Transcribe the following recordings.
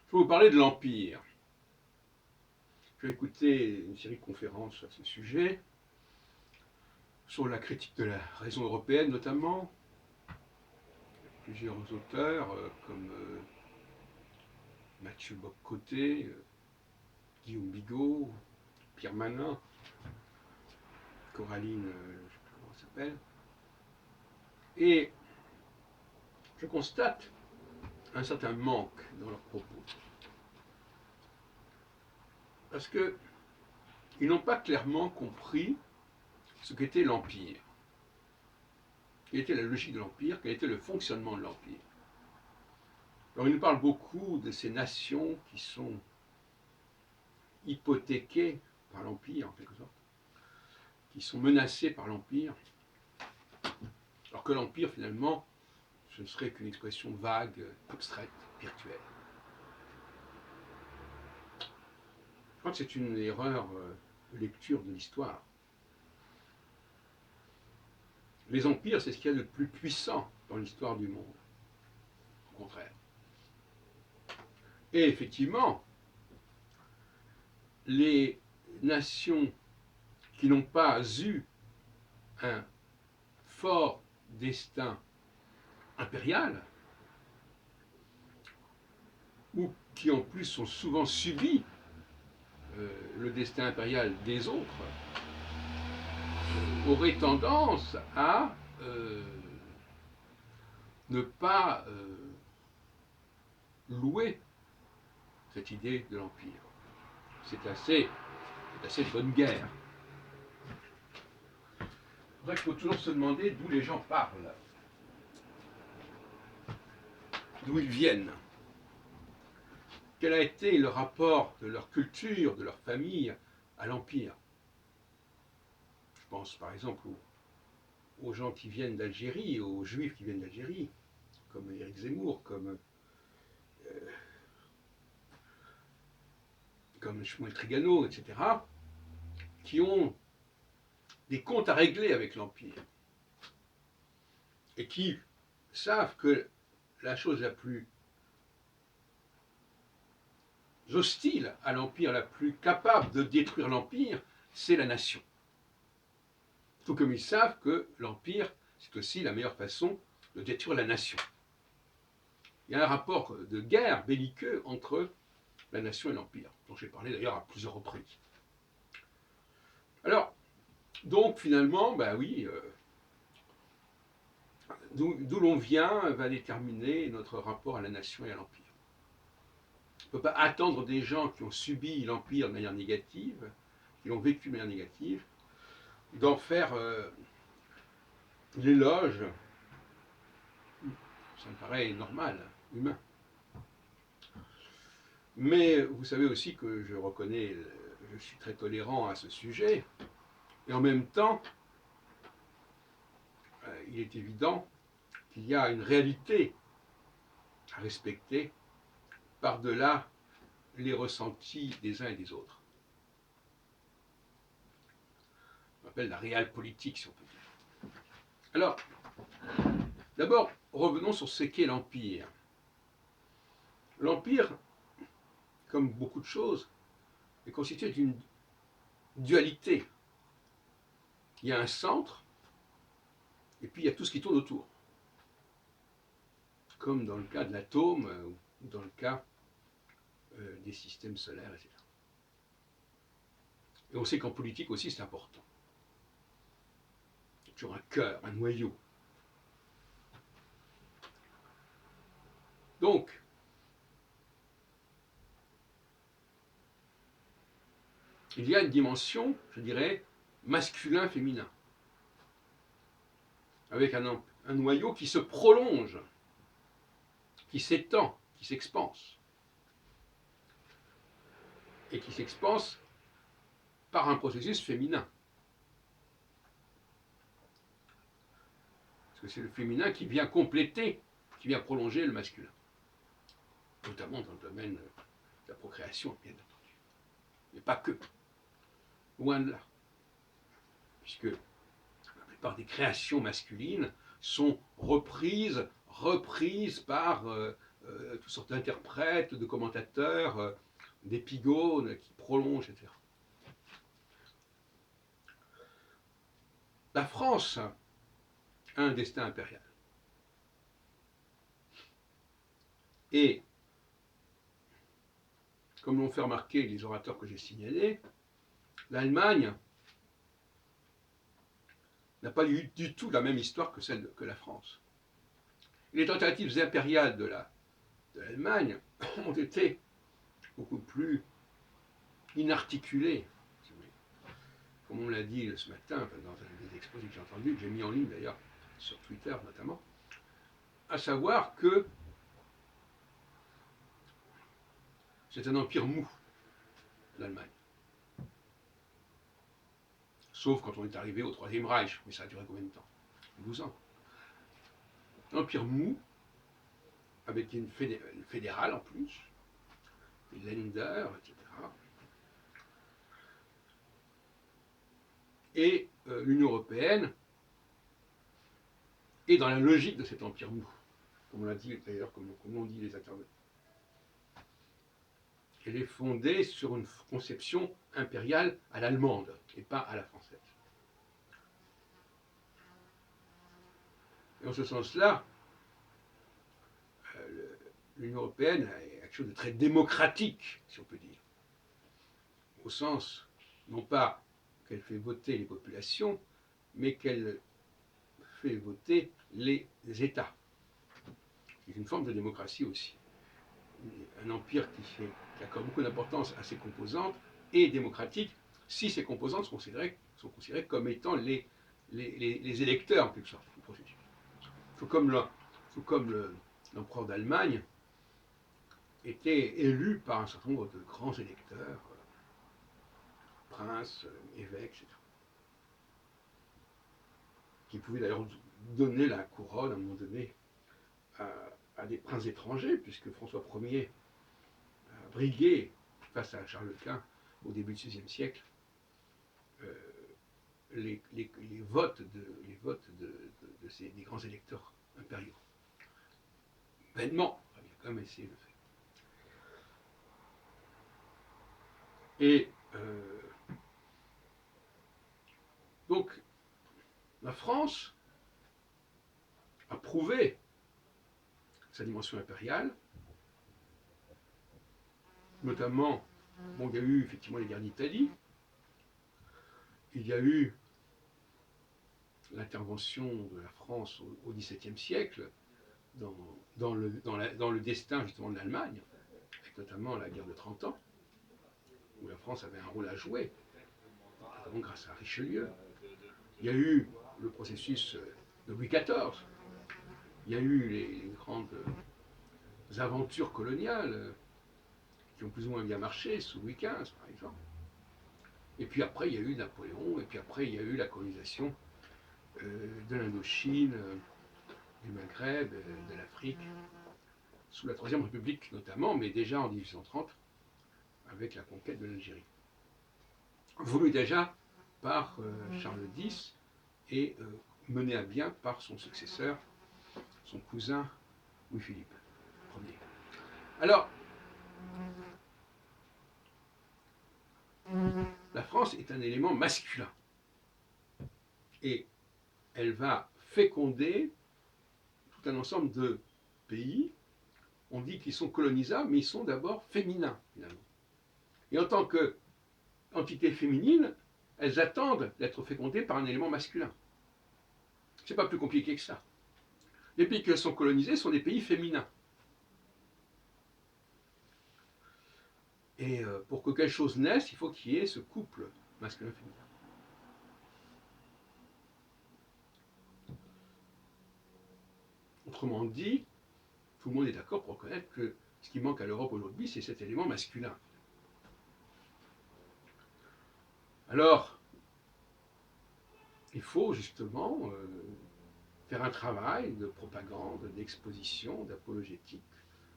Je vais vous parler de l'Empire. J'ai écouté une série de conférences à ce sujet, sur la critique de la raison européenne notamment. Plusieurs auteurs comme Mathieu Bock-Côté, Guillaume Bigot, Pierre Manin, Coraline, je ne sais plus comment elle s'appelle. Et je constate un certain manque dans leurs propos. Parce qu'ils n'ont pas clairement compris ce qu'était l'Empire. Quelle était la logique de l'Empire, quel était le fonctionnement de l'Empire. Alors il nous parle beaucoup de ces nations qui sont hypothéquées par l'Empire, en quelque sorte, qui sont menacées par l'Empire, alors que l'Empire, finalement, ce ne serait qu'une expression vague, abstraite, virtuelle. Je crois que c'est une erreur de lecture de l'histoire. Les empires, c'est ce qu'il y a de plus puissant dans l'histoire du monde. Au contraire. Et effectivement, les nations qui n'ont pas eu un fort destin impérial, ou qui en plus ont souvent subi le destin impérial des autres, auraient tendance à ne pas louer cette idée de l'Empire. C'est assez de bonne guerre. C'est vrai qu'il faut toujours se demander d'où les gens parlent, d'où ils viennent. Quel a été le rapport de leur culture, de leur famille à l'Empire. Je pense par exemple aux gens qui viennent d'Algérie, aux Juifs qui viennent d'Algérie, comme Éric Zemmour, comme Shmuel Trigano, etc., qui ont des comptes à régler avec l'Empire et qui savent que la chose la plus hostile à l'Empire, la plus capable de détruire l'Empire, c'est la nation. Tout comme ils savent que l'Empire, c'est aussi la meilleure façon de détruire la nation. Il y a un rapport de guerre belliqueux entre la nation et l'Empire, dont j'ai parlé d'ailleurs à plusieurs reprises. Alors, donc finalement, ben oui, d'où l'on vient va déterminer notre rapport à la nation et à l'Empire. On ne peut pas attendre des gens qui ont subi l'Empire de manière négative, qui l'ont vécu de manière négative, d'en faire l'éloge. Ça me paraît normal, humain. Mais vous savez aussi que je reconnais, je suis très tolérant à ce sujet, et en même temps, il est évident qu'il y a une réalité à respecter par-delà les ressentis des uns et des autres. On appelle la réelle politique, si on peut dire. Alors, d'abord, revenons sur ce qu'est l'Empire. L'Empire, comme beaucoup de choses, est constitué d'une dualité. Il y a un centre, et puis il y a tout ce qui tourne autour. Comme dans le cas de l'atome, ou dans le cas des systèmes solaires, etc. Et on sait qu'en politique aussi, c'est important. Il y a toujours un cœur, un noyau. Donc, il y a une dimension, je dirais, masculin-féminin, avec un noyau qui se prolonge, qui s'étend, qui s'expanse, et qui s'expanse par un processus féminin. Parce que c'est le féminin qui vient compléter, qui vient prolonger le masculin, notamment dans le domaine de la procréation, bien entendu. Mais pas que. Loin de là. Puisque la plupart des créations masculines sont reprises par toutes sortes d'interprètes, de commentateurs, d'épigones qui prolongent, etc. La France a un destin impérial. Et, comme l'ont fait remarquer les orateurs que j'ai signalés, l'Allemagne n'a pas eu du tout la même histoire que celle que la France. Les tentatives impériales de l'Allemagne ont été beaucoup plus inarticulées, comme on l'a dit ce matin dans un des exposés que j'ai entendus, que j'ai mis en ligne d'ailleurs sur Twitter notamment, à savoir que c'est un empire mou, l'Allemagne. Sauf quand on est arrivé au Troisième Reich, mais ça a duré combien de temps? 12 ans. Un empire mou, avec une fédérale en plus, des Länder, etc. Et l'Union européenne est dans la logique de cet empire mou, comme on l'a dit d'ailleurs, comme l'ont dit les intervenants. Elle est fondée sur une conception impériale à l'allemande et pas à la française. Et en ce sens-là, l'Union européenne est quelque chose de très démocratique, si on peut dire, au sens, non pas qu'elle fait voter les populations, mais qu'elle fait voter les États. C'est une forme de démocratie aussi. Un empire qui accorde beaucoup d'importance à ses composantes est démocratique si ces composantes sont considérées comme étant les électeurs, en quelque sorte, du processus. Tout comme l'empereur d'Allemagne était élu par un certain nombre de grands électeurs, princes, évêques, etc., qui pouvaient d'ailleurs donner la couronne à un moment donné à des princes étrangers, puisque François Ier a brigué face à Charles Quint au début du XVIe siècle les votes des grands électeurs impériaux. Vainement, il a quand même essayé de le faire. Et donc, la France a prouvé sa dimension impériale, notamment, bon, il y a eu effectivement les guerres d'Italie, il y a eu l'intervention de la France au XVIIe siècle dans le destin justement de l'Allemagne, avec notamment la guerre de 30 ans, où la France avait un rôle à jouer, notamment grâce à Richelieu. Il y a eu le processus de Louis XIV, il y a eu les grandes aventures coloniales qui ont plus ou moins bien marché, sous Louis XV par exemple. Et puis après, il y a eu Napoléon, et puis après, il y a eu la colonisation de l'Indochine, du Maghreb, de l'Afrique, sous la Troisième République notamment, mais déjà en 1830, avec la conquête de l'Algérie. Voulu déjà par Charles X et mené à bien par son successeur, son cousin Louis-Philippe Ier. Alors, la France est un élément masculin. Et elle va féconder tout un ensemble de pays. On dit qu'ils sont colonisables, mais ils sont d'abord féminins, finalement. Et en tant qu'entité féminine, elles attendent d'être fécondées par un élément masculin. C'est pas plus compliqué que ça. Les pays qui sont colonisés sont des pays féminins. Et pour que quelque chose naisse, il faut qu'il y ait ce couple masculin-féminin. Autrement dit, tout le monde est d'accord pour reconnaître que ce qui manque à l'Europe aujourd'hui, c'est cet élément masculin. Alors, il faut justement faire un travail de propagande, d'exposition, d'apologétique,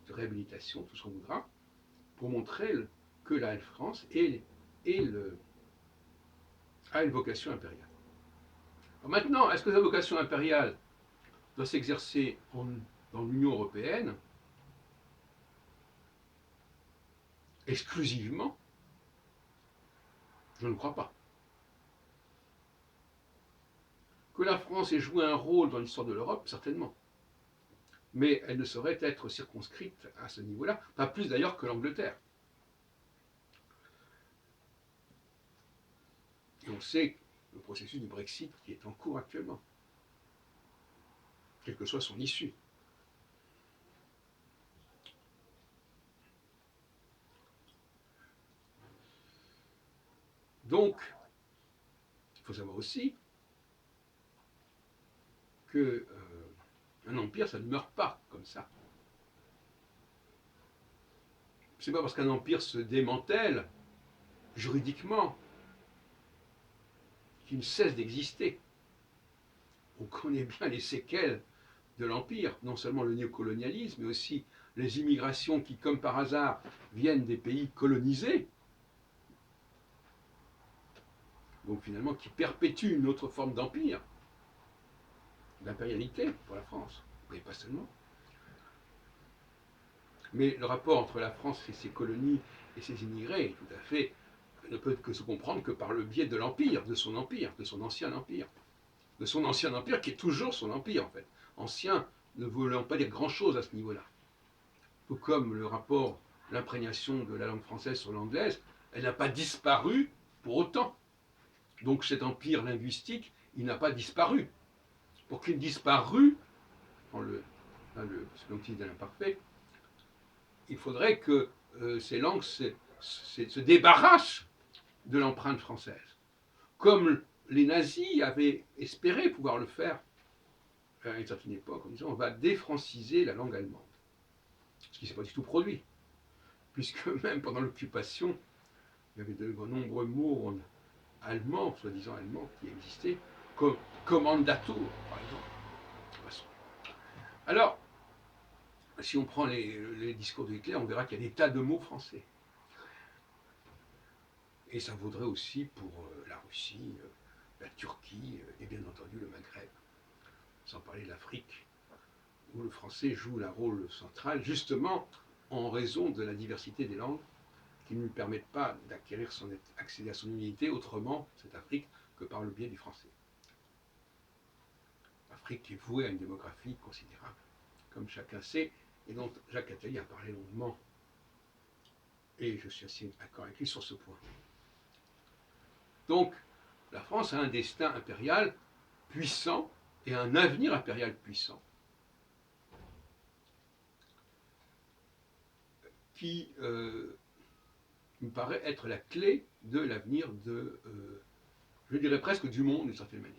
de réhabilitation, tout ce qu'on voudra, pour montrer que la France a une vocation impériale. Alors maintenant, est-ce que la vocation impériale doit s'exercer dans l'Union européenne? exclusivement, je ne crois pas. Que la France ait joué un rôle dans l'histoire de l'Europe, certainement. Mais elle ne saurait être circonscrite à ce niveau-là, pas plus d'ailleurs que l'Angleterre. Et on sait le processus du Brexit qui est en cours actuellement, quelle que soit son issue. Donc, il faut savoir aussi que un empire, ça ne meurt pas comme ça. C'est pas parce qu'un empire se démantèle juridiquement qu'il ne cesse d'exister. On connaît bien les séquelles de l'empire, non seulement le néocolonialisme, mais aussi les immigrations qui, comme par hasard, viennent des pays colonisés, donc finalement qui perpétuent une autre forme d'empire, d'impérialité pour la France, mais pas seulement. Mais le rapport entre la France et ses colonies et ses immigrés tout à fait ne peut que se comprendre que par le biais de l'empire, de son ancien empire. De son ancien empire qui est toujours son empire en fait. Ancien ne voulant pas dire grand-chose à ce niveau-là. Tout comme le rapport, l'imprégnation de la langue française sur l'anglaise, elle n'a pas disparu pour autant. Donc cet empire linguistique, il n'a pas disparu. Pour qu'il disparût, ce qu'on utilise de l'imparfait, il faudrait que ces langues se débarrassent de l'empreinte française. Comme les nazis avaient espéré pouvoir le faire à une certaine époque, en disant on va défranciser la langue allemande. Ce qui ne s'est pas du tout produit. Puisque même pendant l'occupation, il y avait de nombreux mots allemands, soi-disant allemands, qui existaient, comme Kommandatur, par exemple. Alors, si on prend les discours de Hitler, on verra qu'il y a des tas de mots français. Et ça vaudrait aussi pour la Russie, la Turquie et bien entendu le Maghreb. Sans parler de l'Afrique, où le français joue un rôle central, justement en raison de la diversité des langues qui ne lui permettent pas accéder à son unité autrement, cette Afrique, que par le biais du français. L'Afrique est vouée à une démographie considérable, comme chacun sait, et dont Jacques Attali a parlé longuement. Et je suis assez d'accord avec lui sur ce point. Donc, la France a un destin impérial puissant et un avenir impérial puissant, qui me paraît être la clé de l'avenir je dirais presque du monde d'une certaine manière.